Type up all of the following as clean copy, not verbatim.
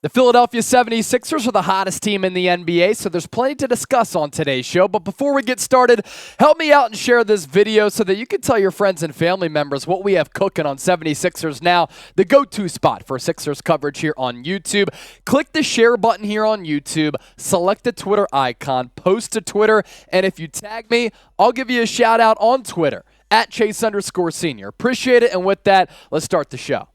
The Philadelphia 76ers are the hottest team in the NBA, so there's plenty to discuss on today's show. But before we get started, help me out and share this video so that you can tell your friends and family members what we have cooking on 76ers Now, the go-to spot for Sixers coverage here on YouTube. Click the share button here on YouTube, select the Twitter icon, post to Twitter, and if you tag me, I'll give you a shout out on Twitter, @Chase_Senior. Appreciate it, and with that, let's start the show.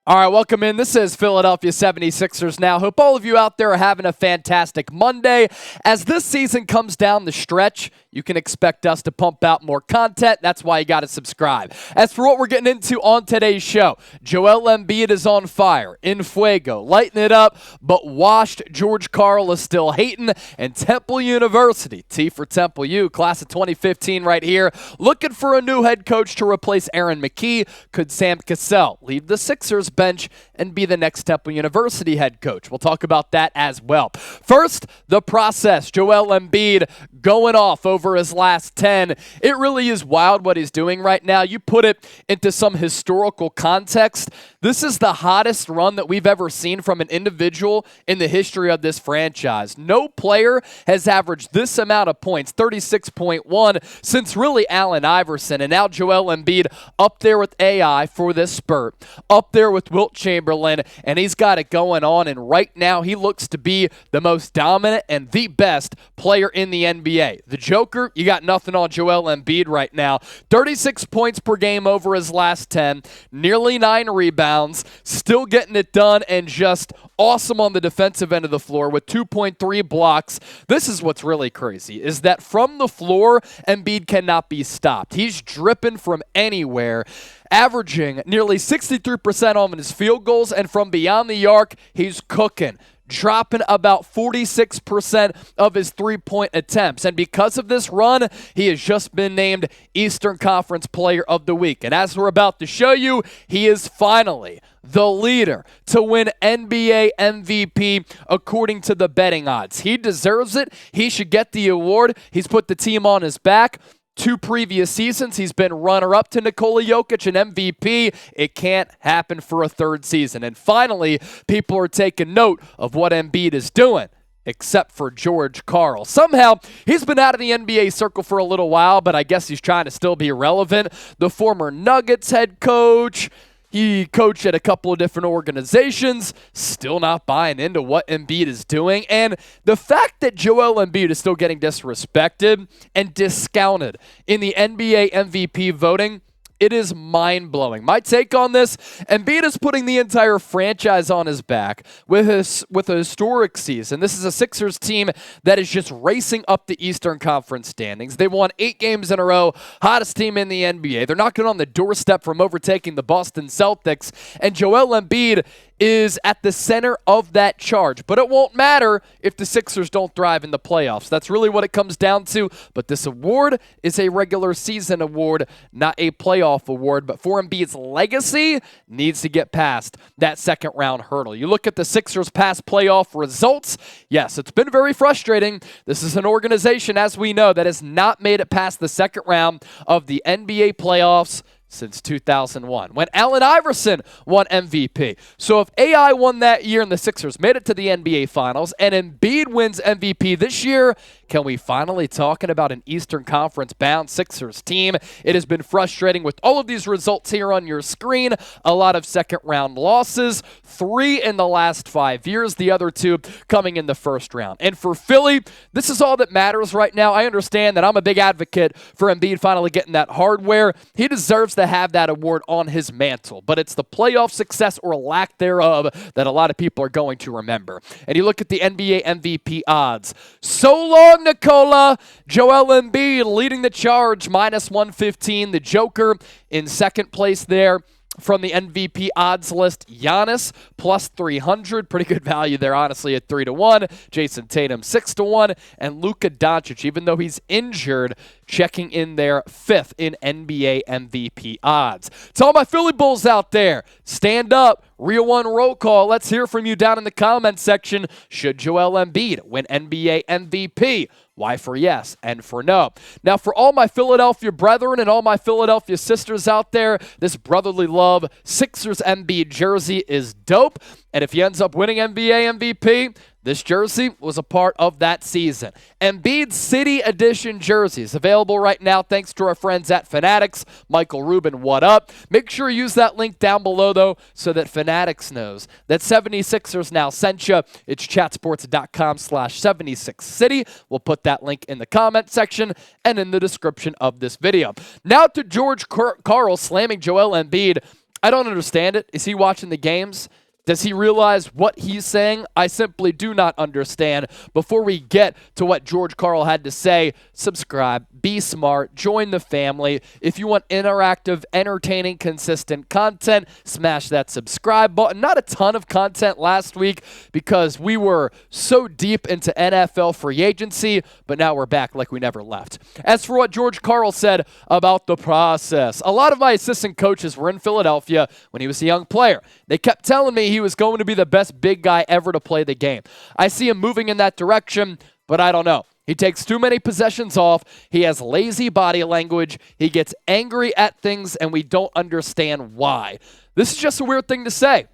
All right, welcome in. This is Philadelphia 76ers Now. Hope all of you out there are having a fantastic Monday. As this season comes down the stretch, you can expect us to pump out more content. That's why you got to subscribe. As for what we're getting into on today's show, Joel Embiid is on fire, in fuego, lighting it up, but washed George Karl is still hating, and Temple University, T for Temple U, class of 2015 right here, looking for a new head coach to replace Aaron McKie. Could Sam Cassell leave the Sixers bench and be the next Temple University head coach? We'll talk about that as well. First, the process. Joel Embiid going off over his last 10. It really is wild what he's doing right now. You put it into some historical context. This is the hottest run that we've ever seen from an individual in the history of this franchise. No player has averaged this amount of points, 36.1, since really Allen Iverson. And now Joel Embiid up there with AI for this spurt, up there with Wilt Chamberlain, and he's got it going on. And right now, he looks to be the most dominant and the best player in the NBA. The Joker, you got nothing on Joel Embiid right now. 36 points per game over his last 10, nearly 9 rebounds, still getting it done, and just awesome on the defensive end of the floor with 2.3 blocks. This is what's really crazy, is that from the floor, Embiid cannot be stopped. He's dripping from anywhere, averaging nearly 63% on his field goals, and from beyond the arc, he's cooking, dropping about 46% of his three-point attempts. And because of this run, he has just been named Eastern Conference Player of the Week. And as we're about to show you, he is finally the leader to win NBA MVP according to the betting odds. He deserves it. He should get the award. He's put the team on his back. 2 previous seasons, he's been runner-up to Nikola Jokic and MVP. It can't happen for a third season. And finally, people are taking note of what Embiid is doing, except for George Karl. Somehow, he's been out of the NBA circle for a little while, but I guess he's trying to still be relevant. The former Nuggets head coach, he coached at a couple of different organizations, still not buying into what Embiid is doing. And the fact that Joel Embiid is still getting disrespected and discounted in the NBA MVP voting, it is mind-blowing. My take on this, Embiid is putting the entire franchise on his back with a historic season. This is a Sixers team that is just racing up the Eastern Conference standings. They won 8 games in a row, hottest team in the NBA. They're knocking on the doorstep from overtaking the Boston Celtics, and Joel Embiid is at the center of that charge. But it won't matter if the Sixers don't thrive in the playoffs. That's really what it comes down to. But this award is a regular season award, not a playoff award. But for Embiid's legacy, needs to get past that second round hurdle. You look at the Sixers' past playoff results. Yes, it's been very frustrating. This is an organization, as we know, that has not made it past the second round of the NBA playoffs since 2001, when Allen Iverson won MVP. So if AI won that year and the Sixers made it to the NBA Finals, and Embiid wins MVP this year, can we finally talking about an Eastern Conference bound Sixers team? It has been frustrating with all of these results here on your screen. A lot of second round losses, 3 in the last 5 years, the other 2 coming in the first round. And for Philly, this is all that matters right now. I understand that I'm a big advocate for Embiid finally getting that hardware. He deserves to have that award on his mantle, but it's the playoff success or lack thereof that a lot of people are going to remember. And you look at the NBA MVP odds. So long, Nikola. Joel Embiid leading the charge, -115. The Joker in second place there. From the MVP odds list, Giannis +300. Pretty good value there, honestly, at 3-1. Jayson Tatum 6-1. And Luka Doncic, even though he's injured, checking in there 5th in NBA MVP odds. To all my Philly Bulls out there, stand up. Real One roll call. Let's hear from you down in the comments section. Should Joel Embiid win NBA MVP? Y for yes, N for no. Now, for all my Philadelphia brethren and all my Philadelphia sisters out there, this brotherly love Sixers Embiid jersey is dope. And if he ends up winning NBA MVP, this jersey was a part of that season. Embiid City Edition jerseys available right now thanks to our friends at Fanatics. Michael Rubin, what up? Make sure you use that link down below, though, so that Fanatics knows that 76ers now sent you. It's chatsports.com/76city. We'll put that link in the comment section and in the description of this video. Now to George Karl slamming Joel Embiid. I don't understand it. Is he watching the games? Does he realize what he's saying? I simply do not understand. Before we get to what George Karl had to say, subscribe, be smart, join the family. If you want interactive, entertaining, consistent content, smash that subscribe button. Not a ton of content last week because we were so deep into NFL free agency, but now we're back like we never left. As for what George Karl said about the process, a lot of my assistant coaches were in Philadelphia when he was a young player. They kept telling me he was going to be the best big guy ever to play the game. I see him moving in that direction, but I don't know. He takes too many possessions off. He has lazy body language. He gets angry at things, and we don't understand why. This is just a weird thing to say.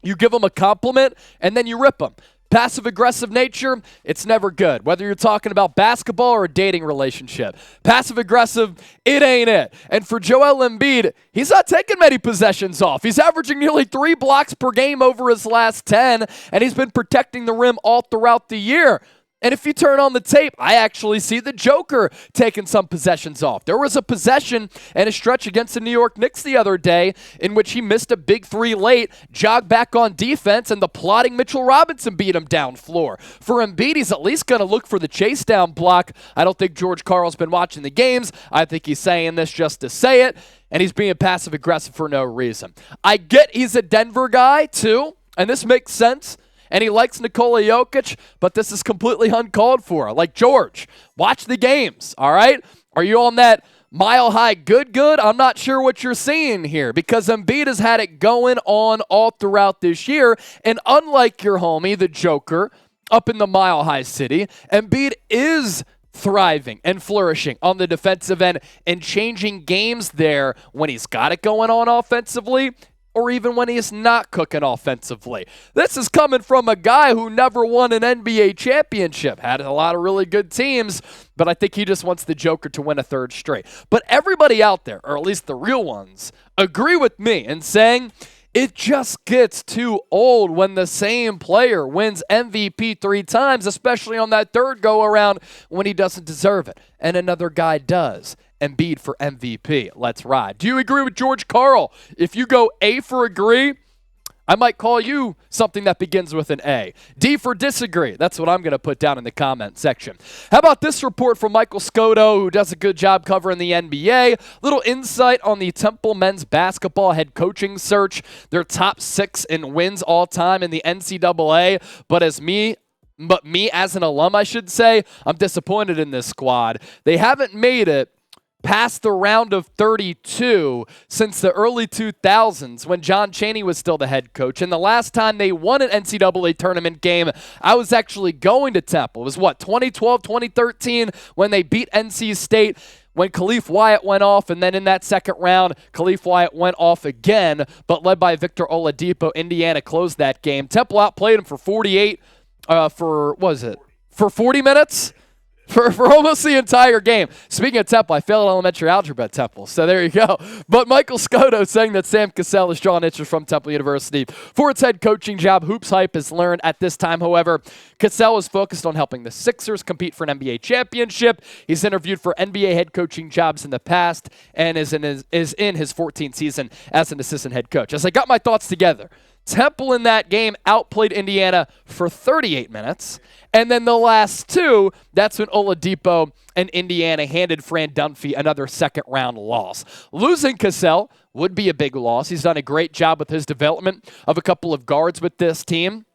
You give him a compliment, and then you rip him. Passive-aggressive nature, it's never good, whether you're talking about basketball or a dating relationship. Passive-aggressive, it ain't it. And for Joel Embiid, he's not taking many possessions off. He's averaging nearly 3 blocks per game over his last 10, and he's been protecting the rim all throughout the year. And if you turn on the tape, I actually see the Joker taking some possessions off. There was a possession and a stretch against the New York Knicks the other day in which he missed a big 3 late, jogged back on defense, and the plotting Mitchell Robinson beat him down floor. For Embiid, he's at least going to look for the chase down block. I don't think George Karl's been watching the games. I think he's saying this just to say it, and he's being passive-aggressive for no reason. I get he's a Denver guy, too, and this makes sense. And he likes Nikola Jokic, but this is completely uncalled for. Like, George, watch the games, all right? Are you on that mile-high good? I'm not sure what you're seeing here because Embiid has had it going on all throughout this year. And unlike your homie, the Joker, up in the mile-high city, Embiid is thriving and flourishing on the defensive end and changing games there when he's got it going on offensively, or even when he's not cooking offensively. This is coming from a guy who never won an NBA championship, had a lot of really good teams, but I think he just wants the Joker to win a 3rd straight. But everybody out there, or at least the real ones, agree with me in saying it just gets too old when the same player wins MVP 3 times, especially on that 3rd go-around when he doesn't deserve it, and another guy does. Embiid for MVP. Let's ride. Do you agree with George Karl? If you go A for agree, I might call you something that begins with an A. D for disagree. That's what I'm going to put down in the comment section. How about this report from Michael Scotto, who does a good job covering the NBA? Little insight on the Temple men's basketball head coaching search. They're top 6 in wins all time in the NCAA, but me as an alum, I should say, I'm disappointed in this squad. They haven't made it past the round of 32 since the early 2000s when John Chaney was still the head coach. And the last time they won an NCAA tournament game, I was actually going to Temple. It was 2012, 2013 when they beat NC State when Khalif Wyatt went off, and then in that second round, Khalif Wyatt went off again, but led by Victor Oladipo, Indiana closed that game. Temple outplayed him for 40 minutes? For almost the entire game. Speaking of Temple, I failed elementary algebra at Temple, so there you go. But Michael Scotto saying that Sam Cassell has drawn interest from Temple University for its head coaching job. Hoops Hype has learned at this time, however, Cassell is focused on helping the Sixers compete for an NBA championship. He's interviewed for NBA head coaching jobs in the past and is in his 14th season as an assistant head coach. As I got my thoughts together, Temple in that game outplayed Indiana for 38 minutes. And then the last 2, that's when Oladipo and Indiana handed Fran Dunphy another second-round loss. Losing Cassell would be a big loss. He's done a great job with his development of a couple of guards with this team.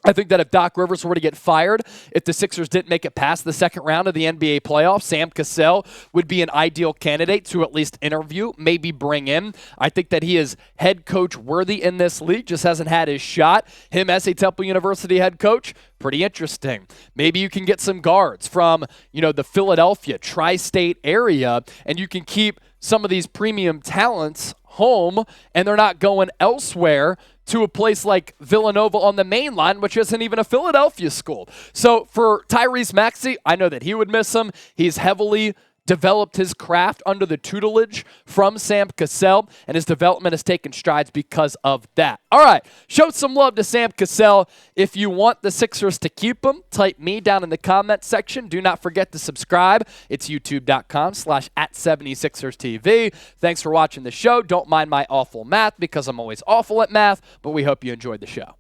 I think that if Doc Rivers were to get fired, if the Sixers didn't make it past the second round of the NBA playoffs, Sam Cassell would be an ideal candidate to at least interview, maybe bring in. I think that he is head coach worthy in this league, just hasn't had his shot. Him as a Temple University head coach, pretty interesting. Maybe you can get some guards from, the Philadelphia, tri-state area, and you can keep some of these premium talents home, and they're not going elsewhere to a place like Villanova on the main line, which isn't even a Philadelphia school. So for Tyrese Maxey, I know that he would miss him. He's heavily developed his craft under the tutelage from Sam Cassell, and his development has taken strides because of that. All right, show some love to Sam Cassell. If you want the Sixers to keep him, type me down in the comment section. Do not forget to subscribe. It's youtube.com/@76erstv. Thanks for watching the show. Don't mind my awful math because I'm always awful at math, but we hope you enjoyed the show.